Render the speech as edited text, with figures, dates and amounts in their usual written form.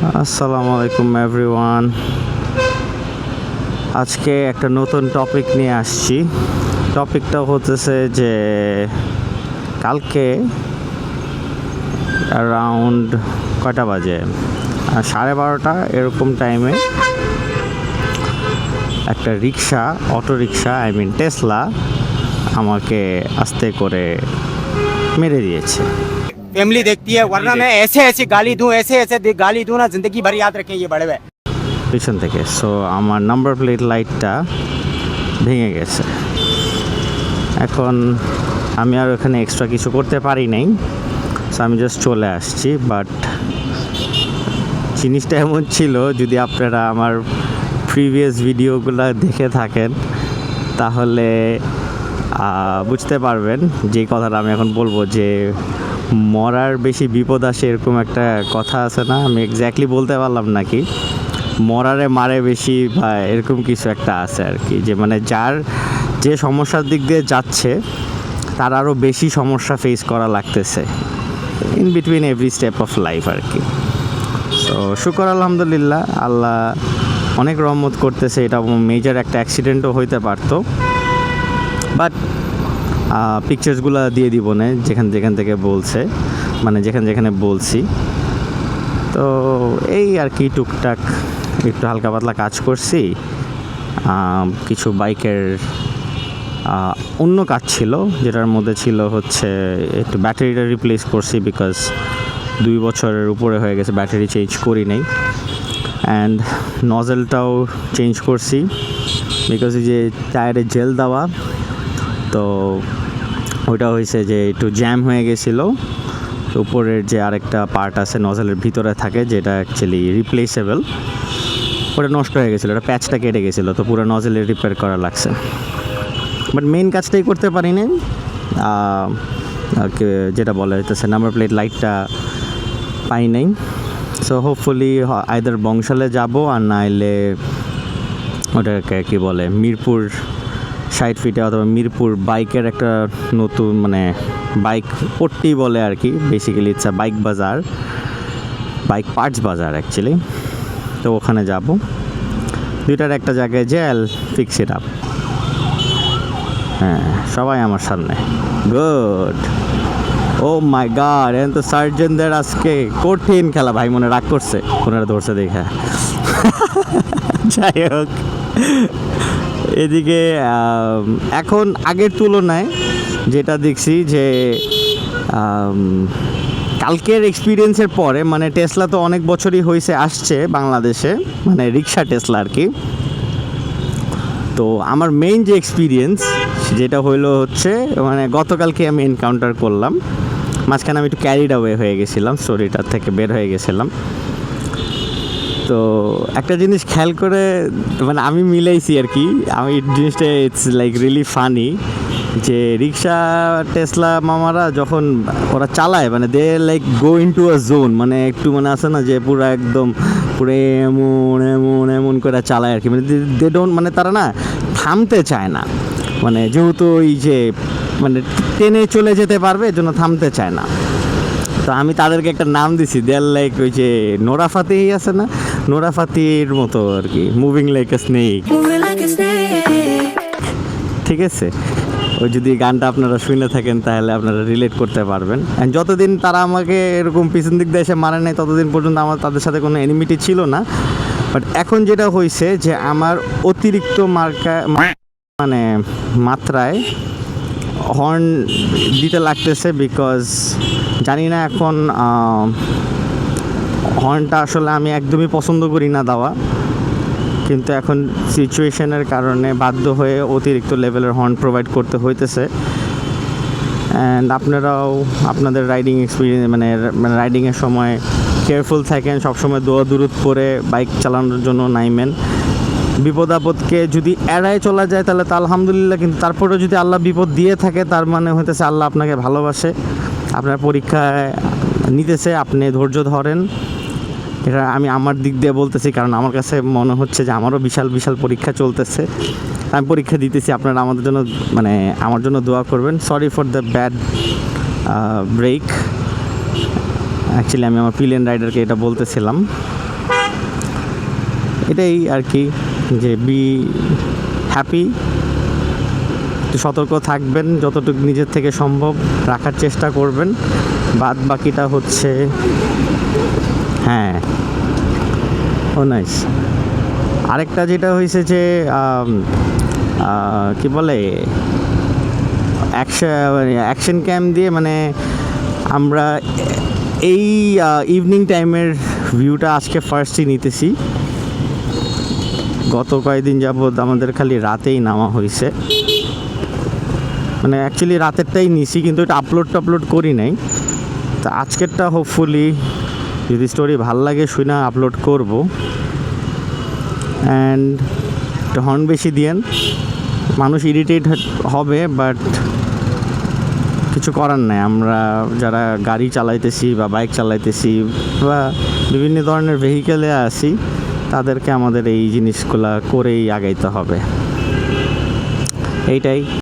আসসালামু আলাইকুম এভরিওয়ান। আজকে একটা নতুন টপিক নিয়ে আসছি। টপিকটা হতেছে যে কালকে অ্যারাউন্ড কয়টা বাজে, 12:30 এরকম টাইমে একটা অটো রিক্সা টেসলা আমাকে আস্তে করে মেরে দিয়েছে। फैमिली देखती है, वरना मैं ऐसे ऐसे गाली दूं ना, जिंदगी भर याद रखें ये बड़े भाई। পিছন থেকে আমার নাম্বার প্লেট লাইটটা ভেঙে গেছে। এখন আমি আর ওখানে এক্সট্রা কিছু করতে পারি নাই, আমি জাস্ট চলে আসছি। বাট জিনিসটা এমন ছিল, যদি আপনারা আমার প্রিভিয়াস ভিডিওগুলো দেখে থাকেন তাহলে বুঝতে পারবেন যে কথাটা আমি এখন বলবো, যে মরার বেশি বিপদ আসে এরকম একটা কথা আছে না, আমি এক্স্যাক্টলি বলতে পারলাম নাকি, মরারে মারে বেশি বা এরকম কিছু একটা আছে আর কি, যে যে সমস্যার দিক দিয়ে যাচ্ছে তার আরও বেশি সমস্যা ফেস করা লাগতেছে in between every step of life আর কি। তো শুকর আলহামদুলিল্লাহ, আল্লাহ অনেক রহমত করতেছে। এটা মেজর একটা অ্যাক্সিডেন্টও হইতে পারতো, বাট পিকচার্সগুলো দিয়ে দিব না যেখান থেকে বলছে, যেখানে বলছি। তো এই আর কি টুকটাক একটু হালকা পাতলা কাজ করছি। কিছু বাইকের অন্য কাজ ছিল, যেটার মধ্যে ছিল হচ্ছে একটু ব্যাটারিটা রিপ্লেস করছি, বিকজ 2 বছরের উপরে হয়ে গেছে ব্যাটারি চেঞ্জ করি নাই। অ্যান্ড নজেলটাও চেঞ্জ করছি, বিকজ এই যে টায়ারে জেল দেওয়া, তো ওইটা হয়েছে যে একটু জ্যাম হয়ে গেছিলো। উপরের যে আরেকটা পার্ট আছে নজেলের ভিতরে থাকে, যেটা অ্যাকচুয়ালি রিপ্লেসেবল, ওটা নষ্ট হয়ে গেছিলো, ওটা প্যাচটা কেটে গেছিলো, তো পুরো নজেলের রিপেয়ার করা লাগছে। বাট মেইন কাজটাই করতে পারি না, যেটা বলা হইতেছে নাম্বার প্লেট লাইটটা পাই নাই। সো হোপফুলি আইদার বংশালে যাব, আর নাইলে ওটাকে কী বলে মিরপুর 60 ফিটে, অথবা মিরপুর বাইকের একটা নতুন বাইক পট্টি বলে আর কি, বেসিক্যালি ইটস বাইক পার্টস বাজার অ্যাকচুয়ালি। তো ওখানে যাব, দুইটার একটা জায়গায় জেল ফিক্স ইট আপ। হ্যাঁ, সবাই আমার সামনে, গুড। ও মাই গড, এখন তো সার্জনদের আজকে কঠিন খেলা ভাই, মনে রাগ করছে, ওনারা ধরছে দেখা। যাই হোক, এদিকে এখন আগের তুলনায় যেটা দেখছি যে কালকের এক্সপিরিয়েন্সের পরে, টেসলা তো অনেক বছরই হয়েছে আসছে বাংলাদেশে, রিক্সা টেসলা আর কি। তো আমার মেইন যে এক্সপিরিয়েন্স যেটা হইলো হচ্ছে, গতকালকে আমি এনকাউন্টার করলাম। মাঝখানে আমি একটু ক্যারিড অ্যাওয়ে হয়ে গেছিলাম, স্টোরিটার থেকে বের হয়ে গেছিলাম। তো একটা জিনিস খেয়াল করে আমি মিলাইছি আর কি, আমি জিনিসটা ইটস লাইক রিয়েলি ফানি, যে রিক্সা টেসলা মামারা যখন ওরা চালায়, they like go into a zone, একটু আছে না যে পুরো একদম পুরো এমন এমন এমন করে চালায় আর কি, দে ডোন্ট তারা না থামতে চায় না, যেহেতু ওই যে টেনে চলে যেতে পারবে, এর জন্য থামতে চায় না। তো আমি তাদেরকে একটা নাম দিছি, দেয়ার লাইক ওই যে নোরা ফাতেহি আছে না, নোরা ফাতেহির মতো আর কি, মুভিং লাইক এ স্নেক। ঠিক আছে, ওই যদি গানটা আপনারা শুনে থাকেন তাহলে আপনারা রিলেট করতে পারবেন। অ্যান্ড যতদিন তারা আমাকে এরকম পিছন দিক দিয়ে এসে মারে নাই, ততদিন পর্যন্ত আমার তাদের সাথে কোনো এনিমিটি ছিল না। বাট এখন যেটা হয়েছে যে আমার অতিরিক্ত মাত্রায় হর্ন দিতে লাগতেছে, বিকজ জানি না এখন হর্নটা আসলে আমি একদমই পছন্দ করি না দেওয়া, কিন্তু এখন সিচুয়েশনের কারণে বাধ্য হয়ে অতিরিক্ত লেভেলের হর্ন প্রোভাইড করতে হইতেছে। অ্যান্ড আপনারাও আপনাদের রাইডিং এক্সপিরিয়েন্স রাইডিংয়ের সময় কেয়ারফুল থাকেন, সবসময় দোয়া দুরুদ করে বাইক চালানোর জন্য নাইমেন। বিপদ আপদকে যদি এড়ায় চলা যায় তাহলে তো আলহামদুলিল্লাহ, কিন্তু তারপরেও যদি আল্লাহ বিপদ দিয়ে থাকে, তার হইতেছে আল্লাহ আপনাকে ভালোবাসে, আপনার পরীক্ষায় নিতেছে, আপনি ধৈর্য ধরেন। এটা আমি আমার দিক দিয়ে বলতেছি, কারণ আমার কাছে মনে হচ্ছে যে আমারও বিশাল বিশাল পরীক্ষা চলতেছে, আমি পরীক্ষা দিতেছি। আপনারা আমাদের জন্য আমার জন্য দোয়া করবেন। Sorry for the bad break, actually আমি আমার পিলিয়ন রাইডারকে এটা বলতেছিলাম। এটাই আর কি, যে বি হ্যাপি, একটু সতর্ক থাকবেন, যতটুকু নিজের থেকে সম্ভব রাখার চেষ্টা করবেন। বাদ বাকিটা হচ্ছে হ্যাঁ ও নাইস। আরেকটা যেটা হয়েছে যে কি বলে অ্যাকশন ক্যাম দিয়ে মানে আমরা এই ইভিনিং টাইমের ভিউটা আজকে ফার্স্টই নিতেছি। গত কয়েকদিন যাবৎ আমাদের খালি রাতেই নামা হয়েছে, মানে অ্যাকচুয়ালি রাতেরটাই নিছি, কিন্তু এটা আপলোড করি নাই। তা আজকেরটা হোপফুলি যদি স্টোরি ভাল লাগে শুনে আপলোড করব। অ্যান্ড একটু হর্ন বেশি দিয়েন, মানুষ ইরিটেট হবে, বাট কিছু করার নাই। আমরা যারা গাড়ি চালাইতেছি বা বাইক চালাইতেছি বা বিভিন্ন ধরনের ভেহিকেলে আছি, তাদেরকে আমাদের এই জিনিসগুলা করেই আগাইতে হবে, এইটাই।